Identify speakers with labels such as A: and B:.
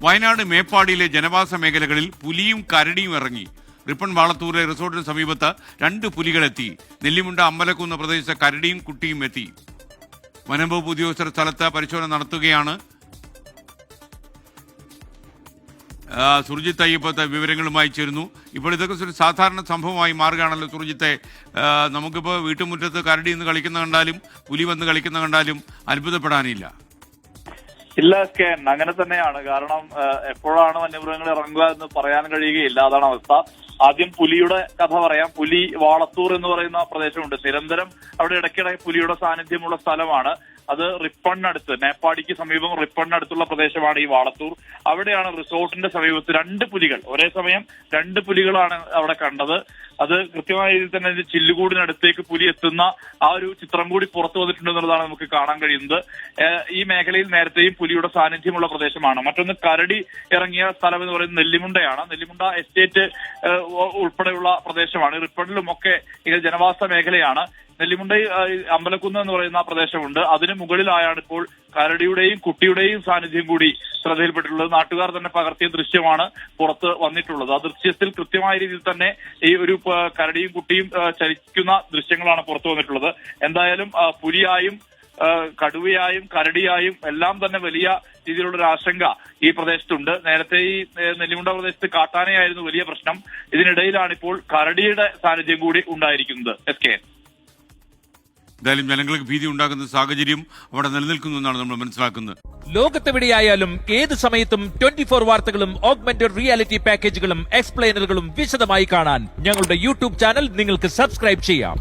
A: വയനാട് മേപ്പാടിയിലെ ജനവാസ മേഖലകളിൽ പുലിയും കരടിയും ഇറങ്ങി. റിപ്പൺ വാളത്തൂരിലെ റിസോർട്ടിന് സമീപത്ത് 2 പുലികളെത്തി. നെല്ലിമുണ്ട അമ്പലക്കുന്ന് പ്രദേശത്ത് കരടിയും കുട്ടിയും എത്തി. വനംവകുപ്പ് ഉദ്യോഗസ്ഥർ സ്ഥലത്ത് പരിശോധന നടത്തുകയാണ്. സുർജിത്ത് അയ്യപ്പത്തെ വിവരങ്ങളുമായി ചേരുന്നു. ഇപ്പോൾ ഇതൊക്കെ ഒരു സാധാരണ സംഭവമായി മാറുകയാണല്ലോ സുർജിത്തെ. നമുക്കിപ്പോൾ വീട്ടുമുറ്റത്ത് കരടി നിന്ന് കളിക്കുന്ന കണ്ടാലും പുലി വന്ന് കളിക്കുന്ന കണ്ടാലും അത്ഭുതപ്പെടാനില്ല.
B: ഇല്ല സ്കേൻ, അങ്ങനെ തന്നെയാണ്. കാരണം എപ്പോഴാണ് വന്യമൃഗങ്ങൾ ഇറങ്ങുക എന്ന് പറയാൻ കഴിയുകയില്ല. അതാണ് അവസ്ഥ. ആദ്യം പുലിയുടെ കഥ പറയാം. പുലി വാളത്തൂർ എന്ന് പറയുന്ന പ്രദേശമുണ്ട്. നിരന്തരം അവിടെ ഇടയ്ക്കിടെ പുലിയുടെ സാന്നിധ്യമുള്ള സ്ഥലമാണ്. അത് റിപ്പണിനടുത്ത്, മേപ്പാടിക്ക് സമീപം റിപ്പണിനടുത്തുള്ള പ്രദേശമാണ് ഈ വാളത്തൂർ. അവിടെയാണ് റിസോർട്ടിന്റെ സമീപത്ത് 2 പുലികൾ, ഒരേ സമയം 2 പുലികളാണ് അവിടെ കണ്ടത്. അത് കൃത്യമായ രീതിയിൽ തന്നെ ചില്ലുകൂടിനടുത്തേക്ക് പുലി എത്തുന്ന ആ ഒരു ചിത്രം കൂടി പുറത്തു വന്നിട്ടുണ്ടെന്നുള്ളതാണ് നമുക്ക് കാണാൻ കഴിയുന്നത്. ഈ മേഖലയിൽ നേരത്തെയും പുലിയുടെ സാന്നിധ്യമുള്ള പ്രദേശമാണ്. മറ്റൊന്ന് കരടി ഇറങ്ങിയ സ്ഥലം എന്ന് പറയുന്നത് നെല്ലിമുണ്ടയാണ്. നെല്ലിമുണ്ട എസ്റ്റേറ്റ് ഉൾപ്പെടെയുള്ള പ്രദേശമാണ്. റിപ്പണിലും ഒക്കെ ജനവാസ മേഖലയാണ്. നെല്ലിമുണ്ട അമ്പലക്കുന്ന് എന്ന് പറയുന്ന പ്രദേശമുണ്ട്. അതിന് മുകളിലായാണ് ഇപ്പോൾ കരടിയുടെയും കുട്ടിയുടെയും സാന്നിധ്യം കൂടി ശ്രദ്ധയിൽപ്പെട്ടിട്ടുള്ളത്. നാട്ടുകാർ തന്നെ പകർത്തിയ ദൃശ്യമാണ് പുറത്ത് വന്നിട്ടുള്ളത്. ആ ദൃശ്യത്തിൽ കൃത്യമായ രീതിയിൽ തന്നെ ഈ ഒരു കരടിയും കുട്ടിയും ചലിക്കുന്ന ദൃശ്യങ്ങളാണ് പുറത്തു വന്നിട്ടുള്ളത്. എന്തായാലും പുലിയായും കടുവയായും കരടിയായും എല്ലാം തന്നെ വലിയ രീതിയിലുള്ള ഒരു ആശങ്ക ഈ പ്രദേശത്തുണ്ട്. നേരത്തെ ഈ നെല്ലിമുണ്ട പ്രദേശത്ത് കാട്ടാനയായിരുന്നു വലിയ പ്രശ്നം. ഇതിനിടയിലാണ് ഇപ്പോൾ കരടിയുടെ സാന്നിധ്യം കൂടി ഉണ്ടായിരിക്കുന്നത്. SK,
A: എന്തായാലും ജനങ്ങൾക്ക് ഭീതി ഉണ്ടാക്കുന്ന സാഹചര്യം അവിടെ നിലനിൽക്കുന്നു എന്നാണ് നമ്മൾ മനസ്സിലാക്കുന്നത്.
C: ലോകത്തെവിടെയായാലും ഏത് സമയത്തും 24 വാർത്തകളും ഓഗ്മെന്റഡ് റിയാലിറ്റി പാക്കേജുകളും എക്സ്പ്ലെയിനറുകളും വിശദമായി കാണാൻ ഞങ്ങളുടെ യൂട്യൂബ് ചാനൽ നിങ്ങൾക്ക് സബ്സ്ക്രൈബ് ചെയ്യാം.